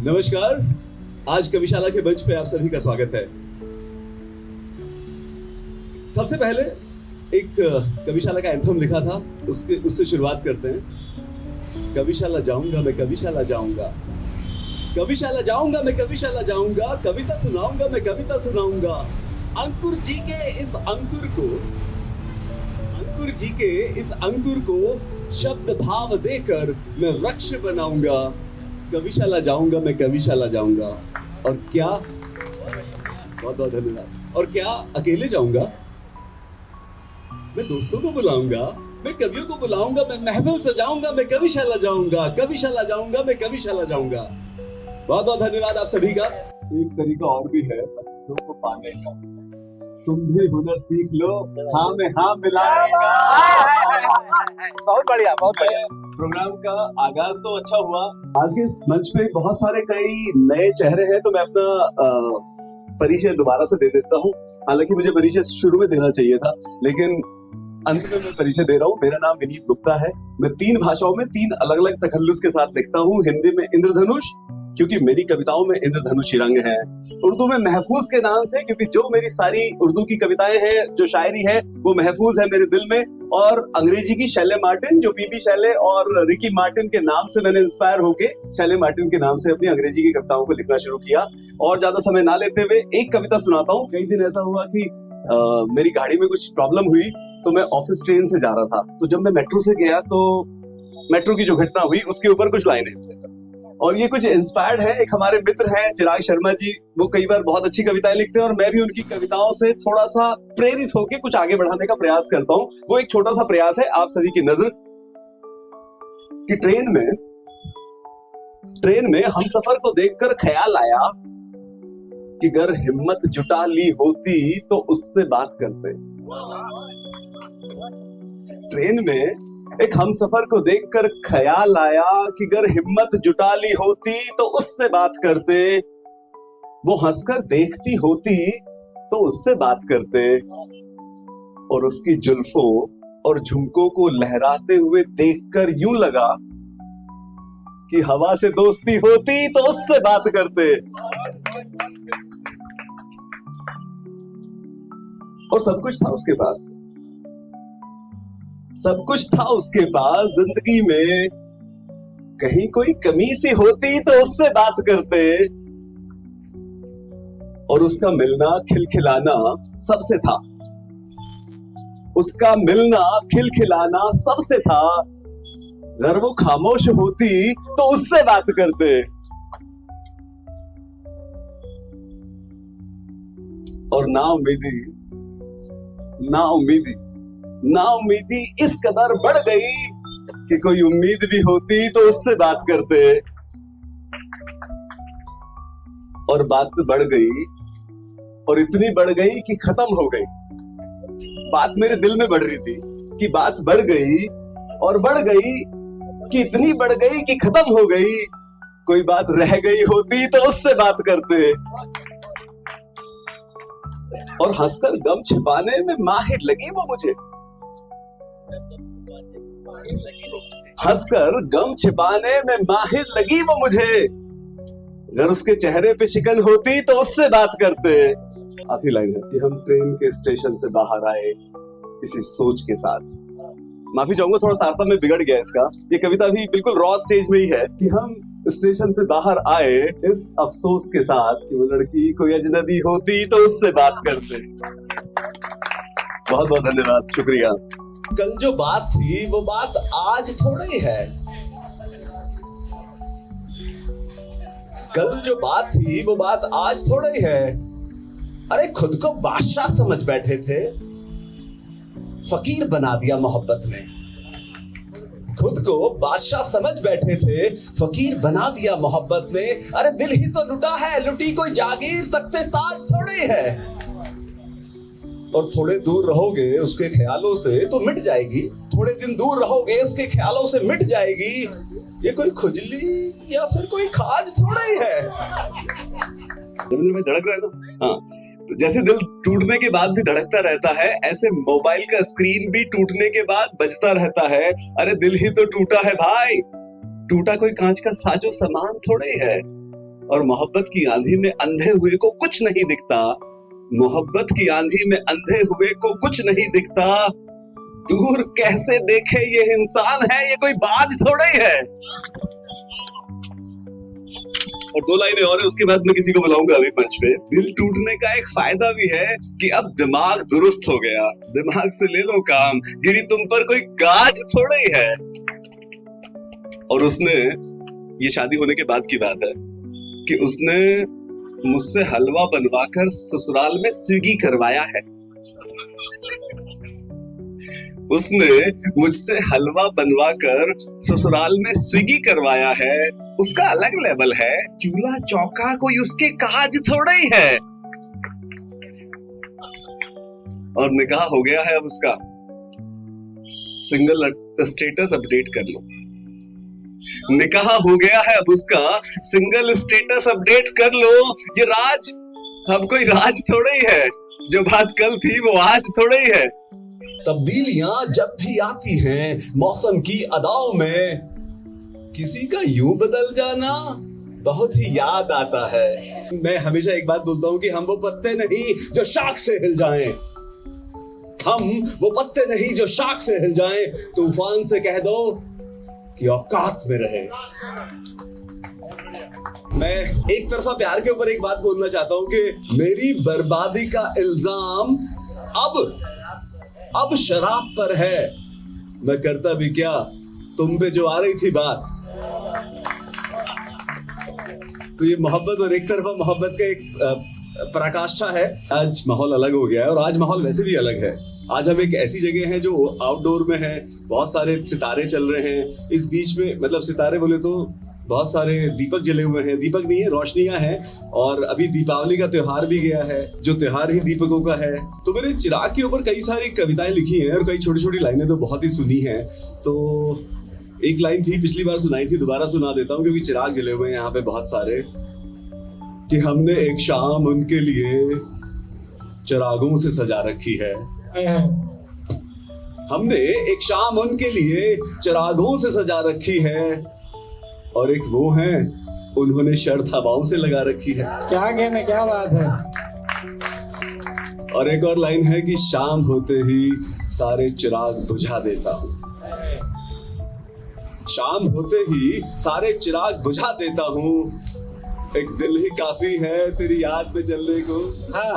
नमस्कार। आज कविशाला के मंच पे आप सभी का स्वागत है। सबसे पहले एक कविशाला का एंथम लिखा था, उससे शुरुआत करते हैं। कविशाला जाऊंगा मैं, कविशाला जाऊंगा, कविशाला जाऊंगा मैं, कविशाला जाऊंगा, कविता सुनाऊंगा मैं, कविता सुनाऊंगा। अंकुर जी के इस अंकुर को, अंकुर जी के इस अंकुर को शब्द भाव देकर मैं वृक्ष बनाऊंगा। कविशाला जाऊंगा मैं, कविशाला जाऊंगा। और क्या, बहुत बहुत धन्यवाद। और क्या अकेले जाऊंगा? मैं दोस्तों को बुलाऊंगा, मैं कवियों को बुलाऊंगा, मैं महफिल सजाऊंगा, मैं कविशाला जाऊंगा, कविशाला जाऊंगा, मैं कविशाला जाऊंगा। बहुत बहुत धन्यवाद आप सभी का। एक तरीका और भी है पत्थरों को पाने का, तुम भी हुनर सीख लो, हाँ में हाँ मिलाने का। बहुत बढ़िया, बहुत बढ़िया। प्रोग्राम का आगाज तो अच्छा हुआ। आज के इस मंच पे बहुत सारे कई नए चेहरे हैं, तो मैं अपना परिचय दोबारा से दे देता हूँ। हालांकि मुझे परिचय शुरू में देना चाहिए था, लेकिन अंत में मैं परिचय दे रहा हूँ। मेरा नाम विनीत गुप्ता है। मैं 3 भाषाओं में 3 अलग अलग तखल्लुस के साथ लिखता हूँ। हिंदी में इंद्रधनुष, क्योंकि मेरी कविताओं में इंद्रधनुष रंग है। उर्दू में महफूज के नाम से, क्योंकि जो मेरी सारी उर्दू की कविताएं हैं, जो शायरी है, वो महफूज है मेरे दिल में। और अंग्रेजी की शैले मार्टिन, जो बीबी शैले और रिकी मार्टिन के नाम से मैंने इंस्पायर होके शैले मार्टिन के नाम से अपनी अंग्रेजी की कविताओं को लिखना शुरू किया। और ज्यादा समय ना लेते हुए एक कविता सुनाता हूँ। कई दिन ऐसा हुआ कि मेरी गाड़ी में कुछ प्रॉब्लम हुई, तो मैं ऑफिस ट्रेन से जा रहा था। तो जब मैं मेट्रो से गया, तो मेट्रो की जो घटना हुई उसके ऊपर कुछ लाइनें, और ये कुछ इंस्पायर्ड है। एक हमारे मित्र हैं चिराग शर्मा जी, वो कई बार बहुत अच्छी कविताएं लिखते हैं, और मैं भी उनकी कविताओं से थोड़ा सा प्रेरित होकर कुछ आगे बढ़ाने का प्रयास करता हूँ। वो एक छोटा सा प्रयास है आप सभी की नजर कि ट्रेन में हम सफर को देखकर ख्याल आया कि अगर हिम्मत जुटा ली होती तो उससे बात करते। ट्रेन में एक हम सफर को देखकर ख्याल आया कि अगर हिम्मत जुटा ली होती तो उससे बात करते। वो हंसकर देखती होती तो उससे बात करते, और उसकी जुल्फों और झुमकों को लहराते हुए देखकर यूं लगा कि हवा से दोस्ती होती तो उससे बात करते। और सब कुछ था उसके पास, सब कुछ था उसके पास। जिंदगी में कहीं कोई कमी सी होती तो उससे बात करते, और उसका मिलना खिलखिलाना सबसे था। उसका मिलना खिलखिलाना सबसे था। अगर वो खामोश होती तो उससे बात करते। और ना उम्मीदी इस कदर बढ़ गई कि कोई उम्मीद भी होती तो उससे बात करते। और बात बढ़ गई, और इतनी बढ़ गई कि खत्म हो गई। बात मेरे दिल में बढ़ रही थी कि बात बढ़ गई, और बढ़ गई कि इतनी बढ़ गई कि खत्म हो गई। कोई बात रह गई होती तो उससे बात करते। और हंसकर गम छिपाने में माहिर लगी वो मुझे, हंसकर गम छिपाने में माहिर लगी वो मुझे। अगर उसके चेहरे पे शिकन होती तो उससे बात करते। आखिरी लाइन है कि हम ट्रेन के स्टेशन से बाहर आए इसी सोच के साथ। माफी चाहूंगा, थोड़ा तारतम्य बिगड़ गया इसका। ये कविता भी बिल्कुल रॉ स्टेज में ही है कि हम स्टेशन से बाहर आए इस अफसोस के साथ कि वो लड़की कोई अजनबी होती तो उससे बात करते। बहुत बहुत धन्यवाद, शुक्रिया। कल जो बात थी वो बात आज थोड़ी है। कल जो बात थी वो बात आज थोड़ी है। अरे खुद को बादशाह समझ बैठे थे, फकीर बना दिया मोहब्बत ने। खुद को बादशाह समझ बैठे थे, फकीर बना दिया मोहब्बत ने। अरे दिल ही तो लुटा है, लुटी कोई जागीर, तख्ते ताज थोड़ी है। और थोड़े दूर रहोगे उसके ख्यालों से तो मिट जाएगी। थोड़े दिन दूर रहोगे उसके ख्यालों से मिट जाएगी। ये कोई खुजली या फिर कोई खाज थोड़ा ही है। धड़क रहा है ना? हाँ, तो जैसे दिल टूटने के बाद भी धड़कता रहता है, ऐसे मोबाइल का स्क्रीन भी टूटने के बाद बजता रहता है। अरे दिल ही तो टूटा है भाई, टूटा कोई कांच का साजो सामान थोड़े है। और मोहब्बत की आंधी में अंधे हुए को कुछ नहीं दिखता, मोहब्बत की आंधी में अंधे हुए को कुछ नहीं दिखता, दूर कैसे देखे ये इंसान है, ये कोई बाज थोड़ा ही है। और 2 लाइनें और है, उसके बाद मैं किसी को बुलाऊंगा अभी मंच पे। दिल टूटने का एक फायदा भी है कि अब दिमाग दुरुस्त हो गया, दिमाग से ले लो काम, गिरी तुम पर कोई गाज थोड़ा ही है। और उसने, ये शादी होने के बाद की बात है, कि उसने मुझसे हलवा बनवाकर ससुराल में स्विगी करवाया है। उसने मुझसे हलवा बनवाकर ससुराल में स्विगी करवाया है, उसका अलग लेवल है, चूल्हा चौका कोई उसके काज थोड़ा ही है। और निकाह हो गया है अब उसका, सिंगल स्टेटस अपडेट कर लो। निकाह हो गया है अब उसका, सिंगल स्टेटस अपडेट कर लो। ये राज अब कोई राज थोड़ा ही है, जो बात कल थी वो आज थोड़ा ही है। तब्दीलियां जब भी आती हैं मौसम की अदाओं में, किसी का यूं बदल जाना बहुत ही याद आता है। मैं हमेशा एक बात बोलता हूं कि हम वो पत्ते नहीं जो शाख से हिल जाएं, हम वो पत्ते नहीं जो शाख से हिल जाएं, तूफान से कह दो कि औकात में रहे। मैं एक तरफा प्यार के ऊपर एक बात बोलना चाहता हूं कि मेरी बर्बादी का इल्जाम अब शराब पर है। मैं करता भी क्या, तुम पे जो आ रही थी बात। तो ये मोहब्बत, और एक तरफा मोहब्बत का एक पराकाष्ठा है। आज माहौल अलग हो गया है, और आज माहौल वैसे भी अलग है। आज हम एक ऐसी जगह है जो आउटडोर में है, बहुत सारे सितारे चल रहे हैं। इस बीच में, मतलब सितारे बोले तो बहुत सारे दीपक जले हुए हैं, दीपक नहीं है, रोशनियां हैं। और अभी दीपावली का त्योहार भी गया है, जो त्योहार ही दीपकों का है। तो मैंने चिराग के ऊपर कई सारी कविताएं लिखी हैं, और कई छोटी छोटी लाइनें तो बहुत ही सुनी हैं। तो एक लाइन थी, पिछली बार सुनाई थी, दोबारा सुना देता हूँ, क्योंकि चिराग जले हुए हैं यहाँ पे बहुत सारे। कि हमने एक शाम उनके लिए चिरागों से सजा रखी है, हमने एक शाम उनके लिए चिरागों से सजा रखी है, और एक वो हैं, उन्होंने शर्त हवाओं से लगा रखी है। क्या कहने, क्या बात है। और एक और लाइन है कि शाम होते ही सारे चिराग बुझा देता हूँ, शाम होते ही सारे चिराग बुझा देता हूँ, एक दिल ही काफी है तेरी याद में जलने को। हाँ।